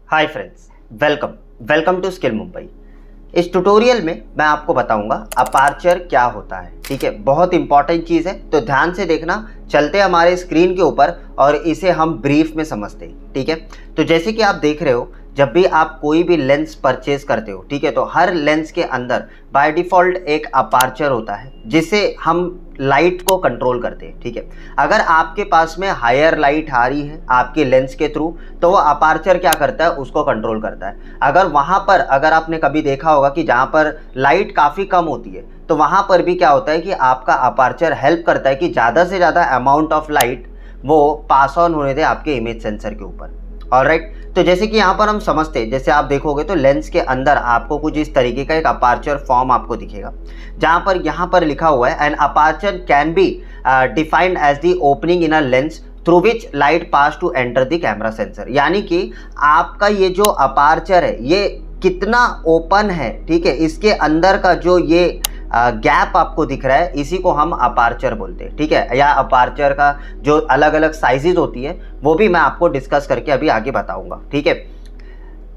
Hi friends, welcome to skill Mumbai. इस tutorial में मैं आपको बताऊंगा अपार्चर क्या होता है। ठीक है, बहुत इंपॉर्टेंट चीज़ है, तो ध्यान से देखना। चलते हमारे स्क्रीन के ऊपर और इसे हम ब्रीफ में समझते हैं। ठीक है, तो जैसे कि आप देख रहे हो, जब भी आप कोई भी लेंस परचेज करते हो, ठीक है, तो हर लेंस के अंदर बाय डिफ़ॉल्ट एक अपार्चर होता है जिससे हम लाइट को कंट्रोल करते हैं। ठीक है, अगर आपके पास में हायर लाइट आ रही है आपके लेंस के थ्रू, तो वो अपार्चर क्या करता है, उसको कंट्रोल करता है। अगर आपने कभी देखा होगा कि जहाँ पर लाइट काफ़ी कम होती है, तो वहाँ पर भी क्या होता है कि आपका अपार्चर हेल्प करता है कि ज़्यादा से ज़्यादा अमाउंट ऑफ लाइट वो पास ऑन होने दे आपके इमेज सेंसर के ऊपर। ऑलराइट, तो जैसे कि यहाँ पर हम समझते हैं, जैसे आप देखोगे तो लेंस के अंदर आपको कुछ इस तरीके का एक अपार्चर फॉर्म आपको दिखेगा, जहाँ पर यहाँ पर लिखा हुआ है an aperture can be defined as the opening in a lens through which light pass to enter the camera sensor. यानी कि आपका ये जो अपार्चर है ये कितना ओपन है, ठीक है, इसके अंदर का जो ये गैप आपको दिख रहा है, इसी को हम अपार्चर बोलते हैं। ठीक है, या अपार्चर का जो अलग अलग साइजेज होती है वो भी मैं आपको डिस्कस करके अभी आगे बताऊंगा। ठीक है,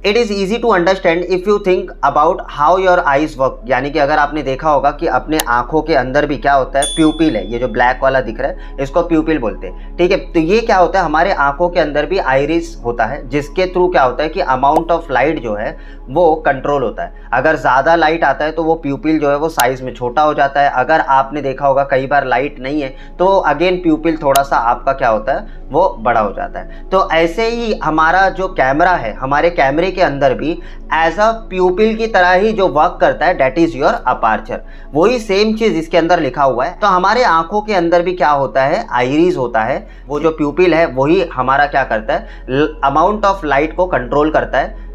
it is easy to understand if you think about how your eyes work. यानी कि अगर आपने देखा होगा कि अपने आंखों के अंदर भी क्या होता है, प्यूपिल है, ये जो ब्लैक वाला दिख रहा है इसको प्यूपिल बोलते हैं। ठीक है, तो ये क्या होता है, हमारे आंखों के अंदर भी आइरिस होता है, जिसके थ्रू क्या होता है कि अमाउंट ऑफ लाइट जो है वो कंट्रोल होता है। अगर ज़्यादा लाइट आता है तो वो प्यूपिल जो है वो साइज़ में छोटा हो जाता है। अगर आपने देखा होगा कई बार लाइट नहीं है तो अगेन प्यूपिल थोड़ा सा आपका क्या होता है, वो बड़ा हो जाता है। तो ऐसे ही हमारा जो कैमरा है, हमारे कैमरे के अंदर भी एज अ प्यूपिल की तरह ही जो वर्क करता है, दैट इज योर अपार्चर। वही सेम चीज इसके अंदर लिखा हुआ है। तो हमारे आंखों के अंदर भी क्या होता है, आइरिस होता है। वो जो प्यूपिल है वही हमारा क्या करता है, अमाउंट ऑफ लाइट को कंट्रोल करता है।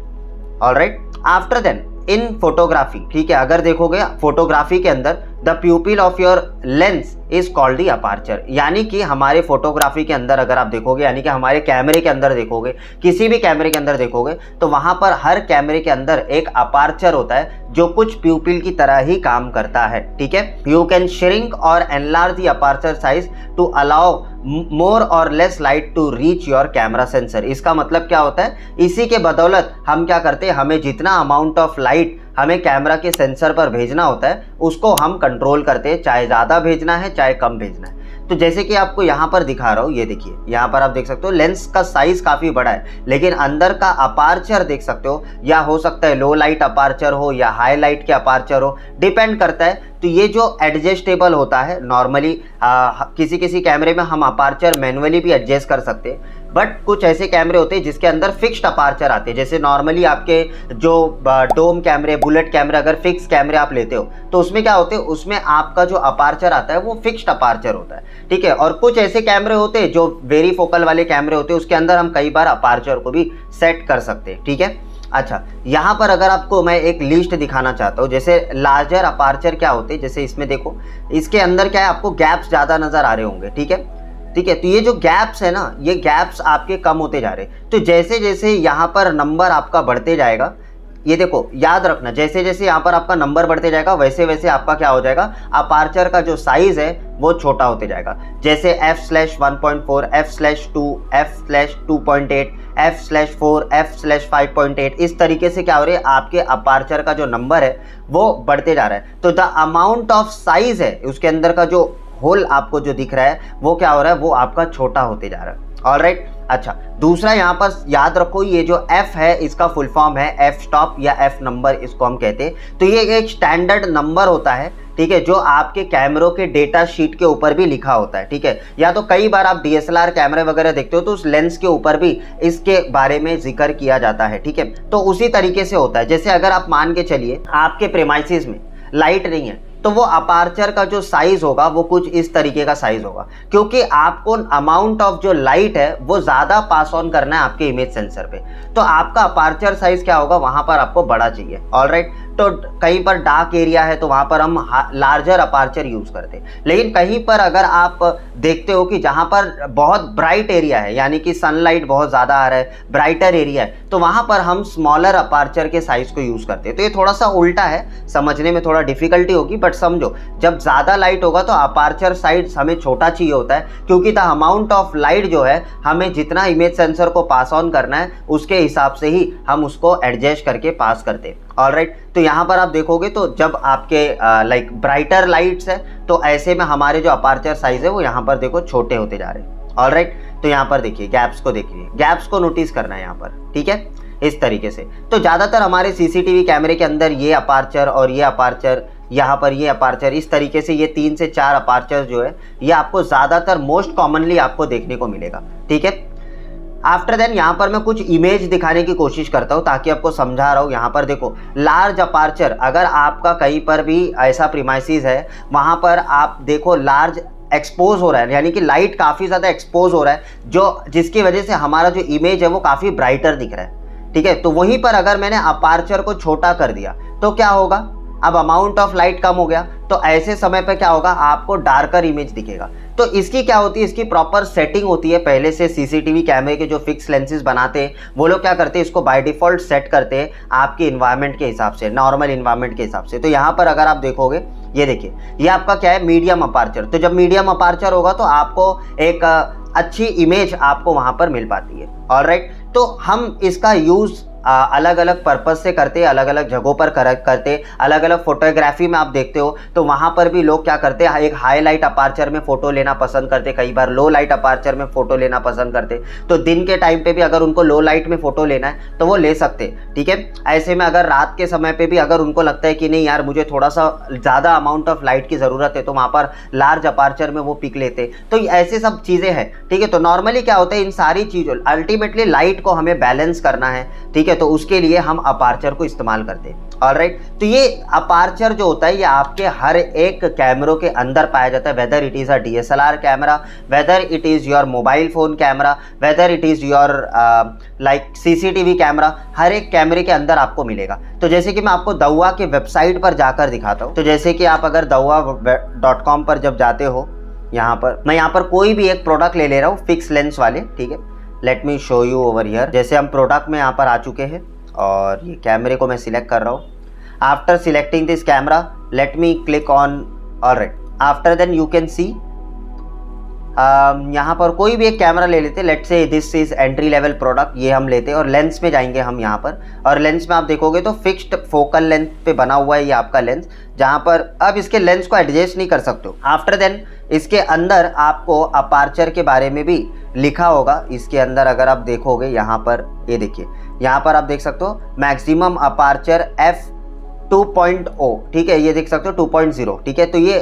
Alright, after then in photography, ठीक है, अगर देखोगे फोटोग्राफी के अंदर the pupil of your lens is called the aperture. यानी कि हमारे फोटोग्राफी के अंदर अगर आप देखोगे, यानी कि हमारे कैमरे के अंदर देखोगे, किसी भी कैमरे के अंदर देखोगे, तो वहां पर हर कैमरे के अंदर एक अपार्चर होता है जो कुछ प्यूपिल की तरह ही काम करता है। ठीक है, you can shrink or enlarge the aperture size to allow more or less light to reach your camera sensor. इसका मतलब क्या होता है, इसी के बदौलत हम क्या करते हैं, हमें जितना अमाउंट ऑफ लाइट हमें कैमरा के सेंसर पर भेजना होता है उसको हम कंट्रोल करते हैं, चाहे ज़्यादा भेजना है चाहे कम भेजना है। तो जैसे कि आपको यहाँ पर दिखा रहा हूँ, ये देखिए, यहाँ पर आप देख सकते हो लेंस का साइज काफ़ी बड़ा है, लेकिन अंदर का अपार्चर देख सकते हो, या हो सकता है लो लाइट अपार्चर हो या हाई लाइट के अपार्चर हो, डिपेंड करता है। तो ये जो एडजस्टेबल होता है, नॉर्मली किसी किसी कैमरे में हम अपार्चर मैनुअली भी एडजस्ट कर सकते हैं, बट कुछ ऐसे कैमरे होते हैं जिसके अंदर फिक्स्ड अपार्चर आते हैं। जैसे नॉर्मली आपके जो डोम कैमरे, बुलेट कैमरे, अगर फिक्स कैमरे आप लेते हो तो उसमें क्या होते हैं, उसमें आपका जो अपार्चर आता है वो फिक्स्ड अपार्चर होता है। ठीक है, और कुछ ऐसे कैमरे होते हैं जो वेरी फोकल वाले कैमरे होते हैं, उसके अंदर हम कई बार अपार्चर को भी सेट कर सकते हैं। ठीक है, अच्छा, यहाँ पर अगर आपको मैं एक लिस्ट दिखाना चाहता हूँ, जैसे लार्जर अपार्चर क्या होते हैं, जैसे इसमें देखो, इसके अंदर क्या है, आपको गैप्स ज़्यादा नज़र आ रहे होंगे। ठीक है, ठीक है, तो ये जो गैप्स है ना, ये गैप्स आपके कम होते जा रहे हैं। तो जैसे जैसे यहाँ पर नंबर आपका बढ़ते जाएगा, ये देखो, याद रखना, जैसे जैसे यहाँ पर आपका नंबर बढ़ते जाएगा वैसे वैसे आपका क्या हो जाएगा, अपार्चर का जो साइज है वो छोटा होते जाएगा। जैसे f/1.4, f/2, f/2.8, f/4, f/5.8, इस तरीके से क्या हो रही है, आपके अपार्चर का जो नंबर है वो बढ़ते जा रहा है। तो द अमाउंट ऑफ साइज है, उसके अंदर का जो होल आपको जो दिख रहा है वो क्या हो रहा है, वो आपका छोटा होते जा रहा है। ऑलराइट, अच्छा, दूसरा यहाँ पर याद रखो, ये जो F है इसका फुल फॉर्म है F स्टॉप या F नंबर, इसको हम कहते हैं। तो ये एक स्टैंडर्ड नंबर होता है, ठीक है, जो आपके कैमरों के डेटा शीट के ऊपर भी लिखा होता है। ठीक है, या तो कई बार आप DSLR कैमरे वगैरह देखते हो तो उस लेंस के ऊपर भी इसके बारे में जिक्र किया जाता है। ठीक है, तो उसी तरीके से होता है। जैसे अगर आप मान के चलिए आपके प्रेमाइसिस में लाइट नहीं है, तो वो अपार्चर का जो साइज होगा वो कुछ इस तरीके का साइज होगा, क्योंकि आपको अमाउंट ऑफ जो लाइट है वो ज़्यादा पास ऑन करना है आपके इमेज सेंसर पे, तो आपका अपार्चर साइज क्या होगा, वहाँ पर आपको बड़ा चाहिए। ऑलराइट, तो कहीं पर डार्क एरिया है तो वहाँ पर हम लार्जर अपार्चर यूज़ करते हैं। लेकिन कहीं पर अगर आप देखते हो कि जहाँ पर बहुत ब्राइट एरिया है, यानी कि सनलाइट बहुत ज़्यादा आ रहा है, ब्राइटर एरिया है, तो वहाँ पर हम स्मॉलर अपार्चर के साइज़ को यूज़ करते हैं। तो ये थोड़ा सा उल्टा है, समझने में थोड़ा डिफिकल्टी होगी, बट समझो जब ज़्यादा लाइट होगा तो अपार्चर साइज हमें छोटा चाहिए होता है, क्योंकि द अमाउंट ऑफ लाइट जो है हमें जितना इमेज सेंसर को पास ऑन करना है उसके हिसाब से ही हम उसको एडजस्ट करके पास करते हैं। ऑलराइट, तो यहाँ पर आप देखोगे तो जब आपके लाइक ब्राइटर लाइट्स है तो ऐसे में हमारे जो अपार्चर साइज है वो यहाँ पर देखो छोटे होते जा रहे हैं। ऑलराइट, तो यहाँ पर देखिए गैप्स को देखिए, गैप्स को नोटिस करना है यहाँ पर, ठीक है, इस तरीके से। तो ज़्यादातर हमारे सीसीटीवी कैमरे के अंदर ये अपार्चर और ये अपार्चर, यहाँ पर ये अपार्चर, इस तरीके से ये 3 से 4 अपार्चर जो है ये आपको ज़्यादातर मोस्ट कॉमनली आपको देखने को मिलेगा, ठीक है। आफ्टर देन यहाँ पर मैं कुछ इमेज दिखाने की कोशिश करता हूँ ताकि आपको समझा रहा हूँ। यहाँ पर देखो लार्ज अपार्चर, अगर आपका कहीं पर भी ऐसा प्रीमाइसिस है वहाँ पर आप देखो लार्ज एक्सपोज हो रहा है, यानी कि लाइट काफ़ी ज़्यादा एक्सपोज हो रहा है, जो जिसकी वजह से हमारा जो इमेज है वो काफ़ी ब्राइटर दिख रहा है, ठीक है। तो वहीं पर अगर मैंने अपार्चर को छोटा कर दिया तो क्या होगा, अब अमाउंट ऑफ लाइट कम हो गया, तो ऐसे समय पे क्या होगा, आपको डार्कर इमेज दिखेगा। तो इसकी क्या होती है, इसकी प्रॉपर सेटिंग होती है। पहले से सीसीटीवी कैमरे के जो फिक्स लेंसेज बनाते हैं वो लोग क्या करते हैं, इसको बाय डिफ़ॉल्ट सेट करते हैं आपके इन्वायरमेंट के हिसाब से, नॉर्मल इन्वायरमेंट के हिसाब से। तो यहाँ पर अगर आप देखोगे, ये देखिए ये आपका क्या है, मीडियम अपार्चर। तो जब मीडियम अपार्चर होगा तो आपको एक अच्छी इमेज आपको वहाँ पर मिल पाती है। ऑलराइट, तो हम इसका यूज़ अलग अलग पर्पस से करते हैं, अलग अलग जगहों पर करते, अलग अलग फोटोग्राफी में आप देखते हो तो वहाँ पर भी लोग क्या करते हैं, एक हाई लाइट अपार्चर में फ़ोटो लेना पसंद करते, कई बार लो लाइट अपार्चर में फ़ोटो लेना पसंद करते। तो दिन के टाइम पे भी अगर उनको लो लाइट में फ़ोटो लेना है तो वो ले सकते, ठीक है। ऐसे में अगर रात के समय पर भी अगर उनको लगता है कि नहीं यार मुझे थोड़ा सा ज़्यादा अमाउंट ऑफ लाइट की ज़रूरत है, तो वहाँ पर लार्ज अपार्चर में वो पिक लेते। तो ऐसे सब चीज़ें हैं, ठीक है। तो नॉर्मली क्या होता है, इन सारी चीज़ों अल्टीमेटली लाइट को हमें बैलेंस करना है, ठीक है, तो उसके लिए हम अपार्चर को इस्तेमाल करते हैं। ऑलराइट, तो ये अपार्चर जो होता है ये आपके हर एक कैमरों के अंदर पाया जाता है, whether it is a DSLR camera, whether it is your mobile phone camera, whether it is your like CCTV camera, हर एक कैमरे के अंदर आपको मिलेगा। तो जैसे कि मैं आपको दाउआ के वेबसाइट पर जाकर दिखाता हूँ। तो जैसे कि आप अगर daua.com पर जब जाते हो, यहाँ पर मैं यहाँ पर कोई भी एक प्रोडक्ट ले रहा हूँ फिक्स लेंस वाले, ठीक है। Let me show you over here. जैसे हम प्रोडक्ट में यहाँ पर आ चुके हैं और ये कैमरे को मैं सिलेक्ट कर रहा हूँ। After selecting this camera let me click on, alright, after then you can see यहाँ पर कोई भी एक कैमरा ले लेते, let's say this is entry level product, ये हम लेते हैं और लेंस में जाएंगे हम यहाँ पर। और लेंस में आप देखोगे तो फिक्स्ड फोकल लेंथ पे बना हुआ है ये आपका लेंस, जहाँ पर अब इसके लेंस को एडजस्ट नहीं कर सकते हो। आफ्टर देन इसके अंदर आपको अपार्चर के बारे में भी लिखा होगा। इसके अंदर अगर आप देखोगे यहाँ पर, ये देखिए यहाँ पर आप देख सकते हो मैक्सिमम अपार्चर f2.0, ठीक है, ये देख सकते हो 2.0, ठीक है। तो ये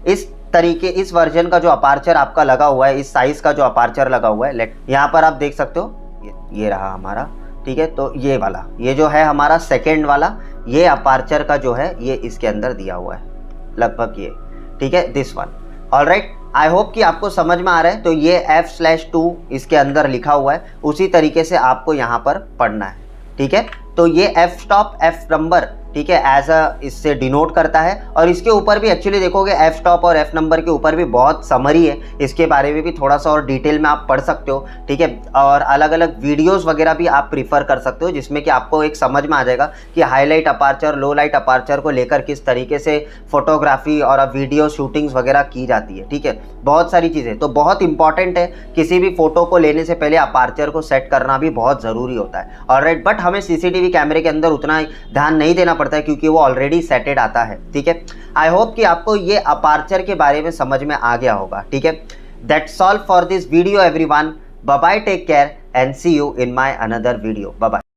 इस तरीके, इस वर्जन का जो अपार्चर आपका लगा हुआ है, इस साइज का जो अपार्चर लगा हुआ है, यहाँ पर आप देख सकते हो ये रहा हमारा, ठीक है। तो ये वाला, ये जो है हमारा सेकेंड वाला, ये अपार्चर का जो है ये इसके अंदर दिया हुआ है लगभग ये, ठीक है, this one. Alright, I hope कि आपको समझ में आ रहा है। तो ये f/2 इसके अंदर लिखा हुआ है, उसी तरीके से आपको यहाँ पर पढ़ना है, ठीक है। तो ये f स्टॉप, f नंबर, ठीक है, एज अ इससे डिनोट करता है। और इसके ऊपर भी एक्चुअली देखोगे f स्टॉप और f नंबर के ऊपर भी बहुत समरी है, इसके बारे में भी थोड़ा सा और डिटेल में आप पढ़ सकते हो, ठीक है। और अलग अलग वीडियोस वगैरह भी आप प्रीफर कर सकते हो, जिसमें कि आपको एक समझ में आ जाएगा कि हाईलाइट अपार्चर, लो लाइट अपार्चर को लेकर किस तरीके से फोटोग्राफी और वीडियो शूटिंग्स वगैरह की जाती है, ठीक है। बहुत सारी चीज़ें, तो बहुत इंपॉर्टेंट है, किसी भी फोटो को लेने से पहले अपार्चर को सेट करना भी बहुत ज़रूरी होता है। ऑलराइट, बट हमें CCTV कैमरे के अंदर उतना ध्यान नहीं देना पड़ता है क्योंकि वो ऑलरेडी सेटेड आता है, ठीक है। आई होप कि आपको ये अपार्चर के बारे में समझ में आ गया होगा, ठीक है। That's all for this video everyone. Bye bye, take care and see you in my another video. Bye bye.